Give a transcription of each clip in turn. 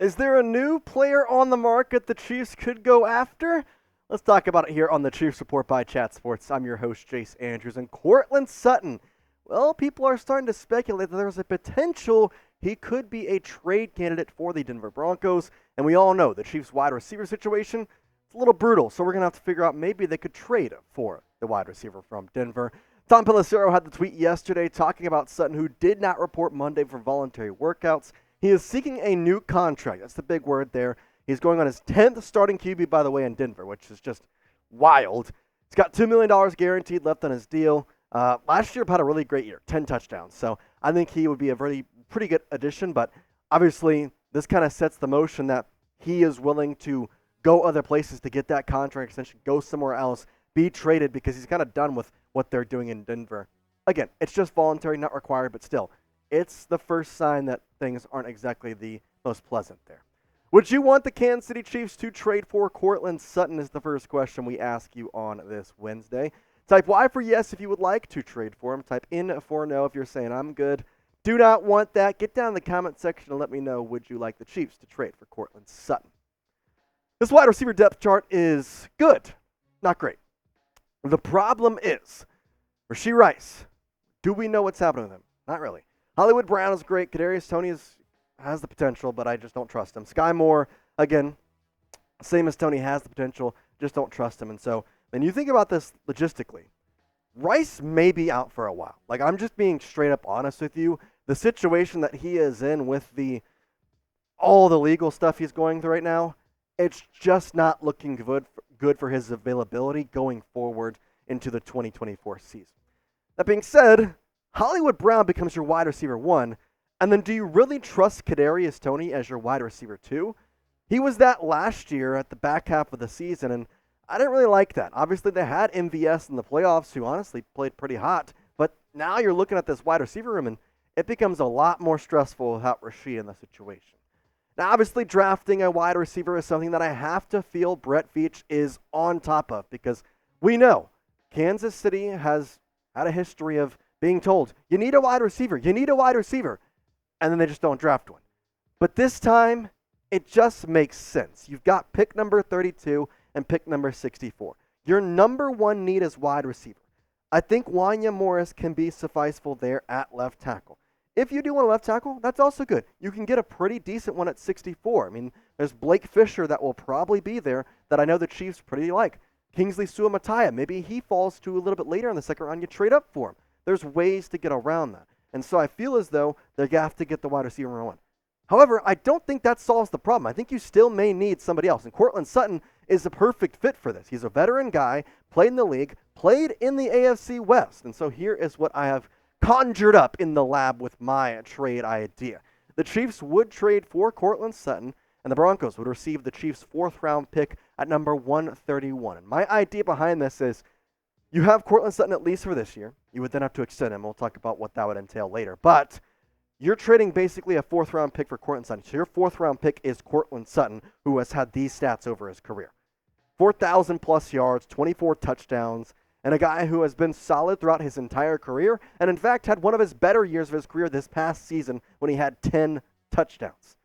Is there a new player on the market the Chiefs could go after? Let's talk about it here on the Chiefs Report by Chat Sports. I'm your host, Jace Andrews, and Courtland Sutton. Well, people are starting to speculate that there's a potential he could be a trade candidate for the Denver Broncos, and we all know the Chiefs wide receiver situation is a little brutal, so we're going to have to figure out maybe they could trade for the wide receiver from Denver. Tom Pelissero had the tweet yesterday talking about Sutton, who did not report Monday for voluntary workouts. He is seeking a new contract. That's the big word there. He's going on his 10th starting QB, by the way, in Denver, which is just wild. He's got $2 million guaranteed left on his deal. Last year had a really great year, 10 touchdowns. So I think he would be a pretty good addition, but obviously this kind of sets the motion that he is willing to go other places to get that contract extension, go somewhere else, be traded, because he's kind of done with what they're doing in Denver. Again, it's just voluntary, not required, but still, it's the first sign that things aren't exactly the most pleasant there. Would you want the Kansas City Chiefs to trade for Courtland Sutton is the first question we ask you on this Wednesday. Type Y for yes if you would like to trade for him. Type in for no if you're saying I'm good. Do not want that. Get down in the comment section and let me know, would you like the Chiefs to trade for Courtland Sutton? This wide receiver depth chart is good, not great. The problem is, Rashee Rice, do we know what's happening with him? Not really. Hollywood Brown is great. Kadarius Toney has the potential, but I just don't trust him. Sky Moore, again, same as Toney, has the potential, just don't trust him. And so when you think about this logistically, Rice may be out for a while. Like, I'm just being straight up honest with you. The situation that he is in with all the legal stuff he's going through right now, it's just not looking good for his availability going forward into the 2024 season. That being said, Hollywood Brown becomes your wide receiver 1, and then do you really trust Kadarius Toney as your wide receiver 2? He was that last year at the back half of the season, and I didn't really like that. Obviously, they had MVS in the playoffs, who honestly played pretty hot, but now you're looking at this wide receiver room, and it becomes a lot more stressful without Rashee in the situation. Now, obviously, drafting a wide receiver is something that I have to feel Brett Veach is on top of, because we know Kansas City has had a history of being told, you need a wide receiver, and then they just don't draft one. But this time, it just makes sense. You've got pick number 32 and pick number 64. Your number one need is wide receiver. I think Wanya Morris can be sufficeful there at left tackle. If you do want a left tackle, that's also good. You can get a pretty decent one at 64. I mean, there's Blake Fisher that will probably be there that I know the Chiefs pretty like. Kingsley Suamataia, maybe he falls to a little bit later in the second round. You trade up for him. There's ways to get around that. And so I feel as though they have to get the wide receiver one. However, I don't think that solves the problem. I think you still may need somebody else. And Courtland Sutton is a perfect fit for this. He's a veteran guy, played in the league, played in the AFC West. And so here is what I have conjured up in the lab with my trade idea. The Chiefs would trade for Courtland Sutton, and the Broncos would receive the Chiefs' 4th-round pick at number 131. And my idea behind this is you have Courtland Sutton at least for this year. You would then have to extend him. We'll talk about what that would entail later. But you're trading basically a 4th-round pick for Courtland Sutton. So your 4th-round pick is Courtland Sutton, who has had these stats over his career. 4,000-plus yards, 24 touchdowns, and a guy who has been solid throughout his entire career, and in fact had one of his better years of his career this past season when he had 10 touchdowns.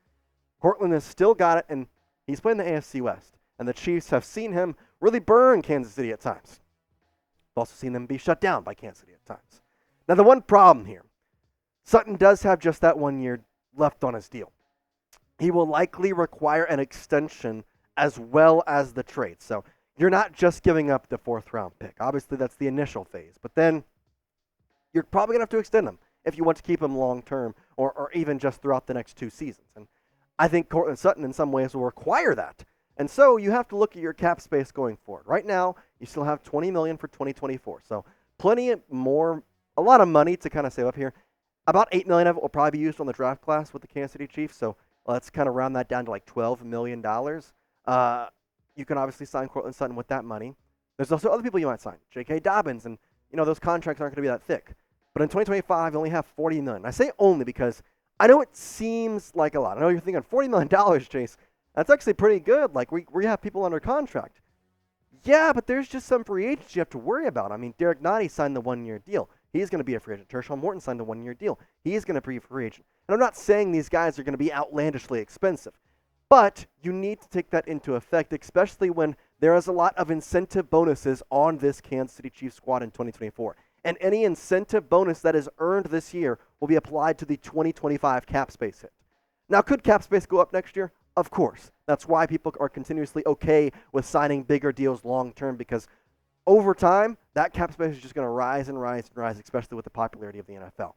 Courtland has still got it, and he's playing the AFC West, and the Chiefs have seen him really burn Kansas City at times. We've also seen them be shut down by Kansas City at times. Now, the one problem here, Sutton does have just that 1 year left on his deal. He will likely require an extension as well as the trade. So you're not just giving up the 4th-round pick. Obviously, that's the initial phase. But then you're probably going to have to extend him if you want to keep him long-term or even just throughout the next 2 seasons. And I think Courtland Sutton in some ways will require that. And so you have to look at your cap space going forward. Right now, you still have $20 million for 2024. So a lot of money to kind of save up here. About $8 million of it will probably be used on the draft class with the Kansas City Chiefs. So let's kind of round that down to like $12 million. You can obviously sign Courtland Sutton with that money. There's also other people you might sign. J.K. Dobbins, and those contracts aren't going to be that thick. But in 2025, you only have $40 million. I say only because I know it seems like a lot. I know you're thinking $40 million, Jace. That's actually pretty good. Like, we have people under contract. Yeah, but there's just some free agents you have to worry about. I mean, Derek Nottie signed the 1-year deal. He's going to be a free agent. Tershawn Morton signed a 1-year deal. He's going to be a free agent. And I'm not saying these guys are going to be outlandishly expensive. But you need to take that into effect, especially when there is a lot of incentive bonuses on this Kansas City Chiefs squad in 2024. And any incentive bonus that is earned this year will be applied to the 2025 cap space hit. Now, could cap space go up next year? Of course. That's why people are continuously okay with signing bigger deals long term, because over time, that cap space is just going to rise and rise and rise, especially with the popularity of the NFL.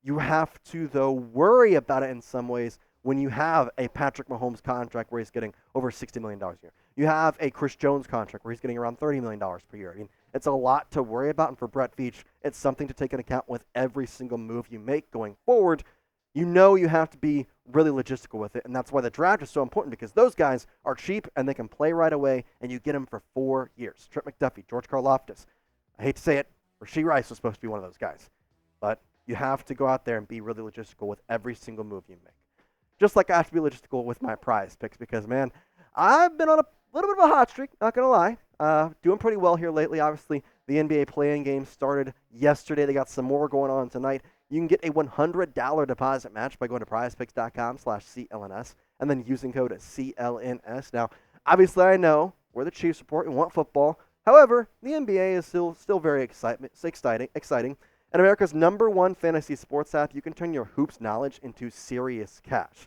You have to, though, worry about it in some ways when you have a Patrick Mahomes contract where he's getting over $60 million a year. You have a Chris Jones contract where he's getting around $30 million per year. I mean, it's a lot to worry about, and for Brett Veach, it's something to take into account with every single move you make going forward. You know you have to be really logistical with it, and that's why the draft is so important, because those guys are cheap and they can play right away, and you get them for 4 years. Trent McDuffie, George Karlaftis. I hate to say it, Rashee Rice was supposed to be one of those guys, but you have to go out there and be really logistical with every single move you make. Just like I have to be logistical with my prize picks, because, man, I've been on a little bit of a hot streak, not going to lie. Doing pretty well here lately. Obviously, the NBA play-in game started yesterday. They got some more going on tonight. You can get a $100 deposit match by going to prizepicks.com/CLNS and then using code CLNS. Now, obviously, I know we're the Chiefs report and want football. However, the NBA is still very exciting. And America's #1 fantasy sports app, you can turn your hoops knowledge into serious cash.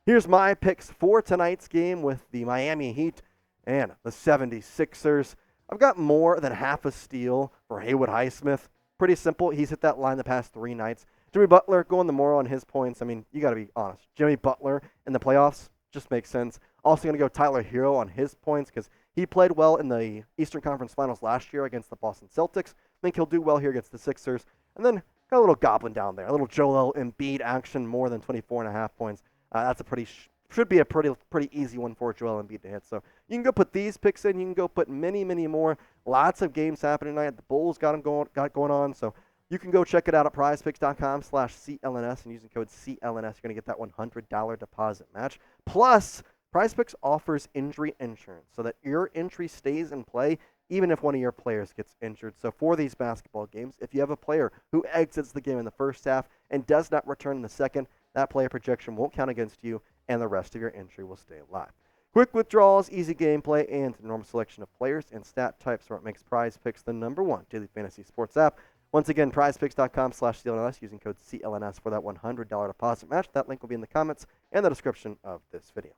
Here's my picks for tonight's game with the Miami Heat and the 76ers. I've got more than half a steal for Haywood Highsmith. Pretty simple. He's hit that line the past 3 nights. Jimmy Butler going the more on his points. I mean, you got to be honest. Jimmy Butler in the playoffs just makes sense. Also going to go Tyler Hero on his points because he played well in the Eastern Conference Finals last year against the Boston Celtics. I think he'll do well here against the Sixers. And then got a little goblin down there, a little Joel Embiid action, more than 24.5 points. That's a should be a pretty easy one for Joel Embiid to hit. So you can go put these picks in. You can go put many more. Lots of games happening tonight. The Bulls got going on. So you can go check it out at prizepicks.com/CLNS and using code CLNS, you're going to get that $100 deposit match. Plus, PrizePicks offers injury insurance so that your entry stays in play even if one of your players gets injured. So for these basketball games, if you have a player who exits the game in the first half and does not return in the second, that player projection won't count against you, and the rest of your entry will stay alive. Quick withdrawals, easy gameplay, and an enormous selection of players and stat types are what makes PrizePicks the #1 daily fantasy sports app. Once again, prizepicks.com/CLNS using code CLNS for that $100 deposit match. That link will be in the comments and the description of this video.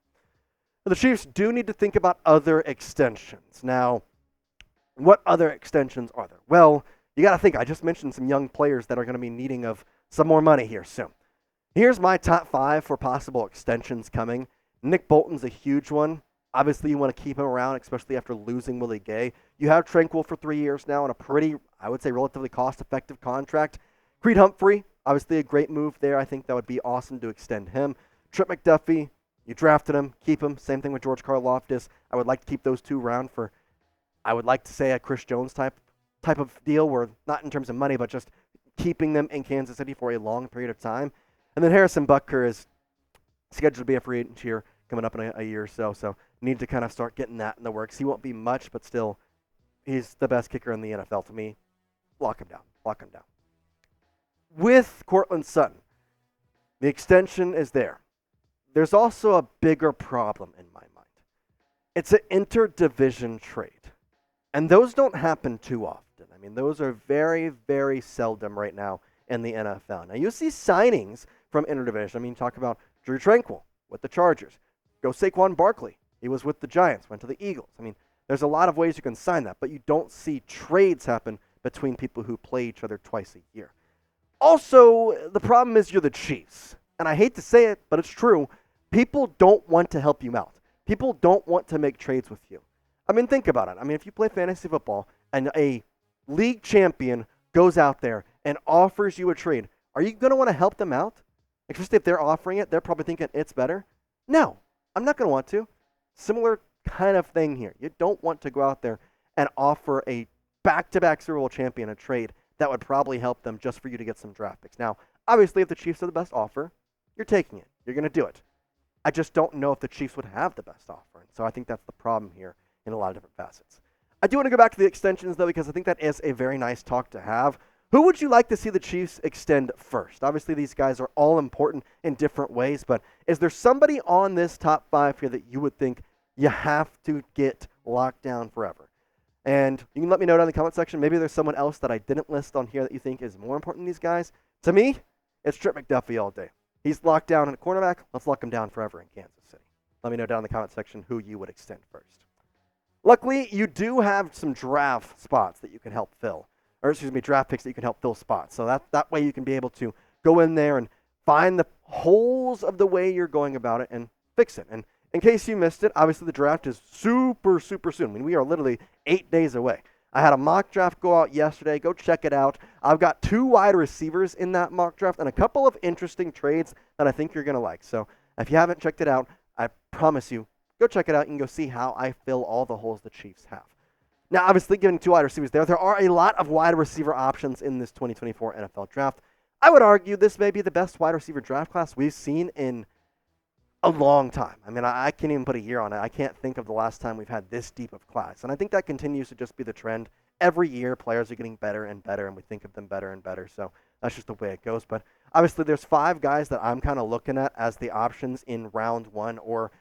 The Chiefs do need to think about other extensions. Now, what other extensions are there? Well, you got to think. I just mentioned some young players that are going to be needing of some more money here soon. Here's my top 5 for possible extensions coming. Nick Bolton's a huge one. Obviously, you want to keep him around, especially after losing Willie Gay. You have Tranquil for 3 years now on a pretty, I would say, relatively cost-effective contract. Creed Humphrey, obviously a great move there. I think that would be awesome to extend him. Trent McDuffie, you drafted him, keep him. Same thing with George Karlaftis. I would like to keep those two around for, I would like to say, a Chris Jones type of deal, where not in terms of money, but just keeping them in Kansas City for a long period of time. And then Harrison Butker is scheduled to be a free agent here coming up in a year or so. So need to kind of start getting that in the works. He won't be much, but still, he's the best kicker in the NFL to me. Lock him down. With Courtland Sutton, the extension is there. There's also a bigger problem in my mind. It's an interdivision trade. And those don't happen too often. I mean, those are very, very seldom right now in the NFL. Now, you see signings from interdivision. I mean, talk about Drew Tranquil with the Chargers. Go Saquon Barkley. He was with the Giants, went to the Eagles. I mean, there's a lot of ways you can sign that, but you don't see trades happen between people who play each other twice a year. Also, the problem is you're the Chiefs. And I hate to say it, but it's true. People don't want to help you out. People don't want to make trades with you. I mean, think about it. I mean, if you play fantasy football and a league champion goes out there and offers you a trade, are you going to want to help them out? Especially if they're offering it, they're probably thinking it's better. No, I'm not going to want to. Similar kind of thing here. You don't want to go out there and offer a back-to-back Super Bowl champion a trade that would probably help them just for you to get some draft picks. Now, obviously, if the Chiefs are the best offer, you're taking it. You're going to do it. I just don't know if the Chiefs would have the best offer. And so I think that's the problem here in a lot of different facets. I do want to go back to the extensions, though, because I think that is a very nice talk to have. Who would you like to see the Chiefs extend first? Obviously, these guys are all important in different ways, but is there somebody on this top 5 here that you would think you have to get locked down forever? And you can let me know down in the comment section. Maybe there's someone else that I didn't list on here that you think is more important than these guys. To me, it's Trent McDuffie all day. He's locked down in a cornerback. Let's lock him down forever in Kansas City. Let me know down in the comment section who you would extend first. Luckily, you do have some draft spots that you can help fill. Or excuse me, draft picks that you can help fill spots. So that way you can be able to go in there and find the holes of the way you're going about it and fix it. And in case you missed it, obviously the draft is super, super soon. I mean, we are literally 8 days away. I had a mock draft go out yesterday. Go check it out. I've got 2 wide receivers in that mock draft and a couple of interesting trades that I think you're going to like. So if you haven't checked it out, I promise you, go check it out and go see how I fill all the holes the Chiefs have. Now, obviously, given 2 wide receivers there are a lot of wide receiver options in this 2024 NFL draft. I would argue this may be the best wide receiver draft class we've seen in a long time. I mean, I can't even put a year on it. I can't think of the last time we've had this deep of class. And I think that continues to just be the trend. Every year, players are getting better and better, and we think of them better and better. So that's just the way it goes. But obviously, there's 5 guys that I'm kind of looking at as the options in round 1 or,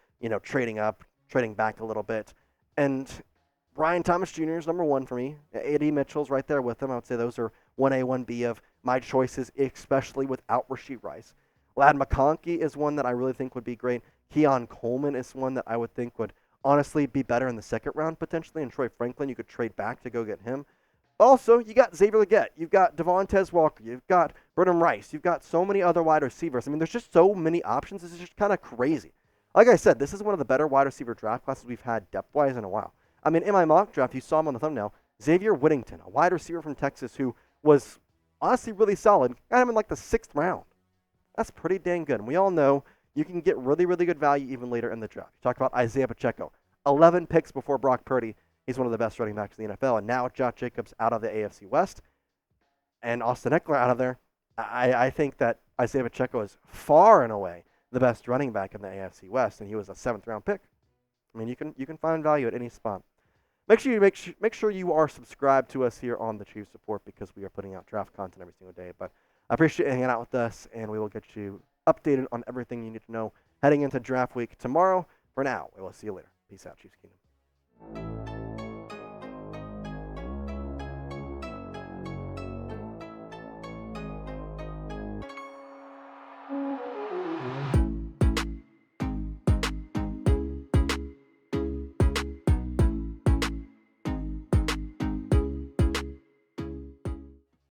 trading up, trading back a little bit. And Brian Thomas Jr. is number 1 for me. Adonai Mitchell's right there with him. I would say those are 1A, 1B of my choices, especially without Rashee Rice. Lad McConkey is one that I really think would be great. Keon Coleman is one that I would think would honestly be better in the second round potentially. And Troy Franklin, you could trade back to go get him. Also, you got Xavier Legette. You've got Devontae Walker. You've got Brendan Rice. You've got so many other wide receivers. I mean, there's just so many options. This is just kind of crazy. Like I said, this is one of the better wide receiver draft classes we've had depth-wise in a while. I mean, in my mock draft, you saw him on the thumbnail, Xavier Whittington, a wide receiver from Texas who was honestly really solid. Got him in like the 6th round. That's pretty dang good. And we all know you can get really, really good value even later in the draft. You talk about Isaiah Pacheco. 11 picks before Brock Purdy. He's one of the best running backs in the NFL. And now Josh Jacobs out of the AFC West and Austin Eckler out of there. I think that Isaiah Pacheco is far and away the best running back in the AFC West, and he was a 7th round pick. I mean, you can find value at any spot. Make sure you are subscribed to us here on the Chiefs Report because we are putting out draft content every single day. But I appreciate you hanging out with us, and we will get you updated on everything you need to know heading into draft week tomorrow. For now, we will see you later. Peace out, Chiefs Kingdom.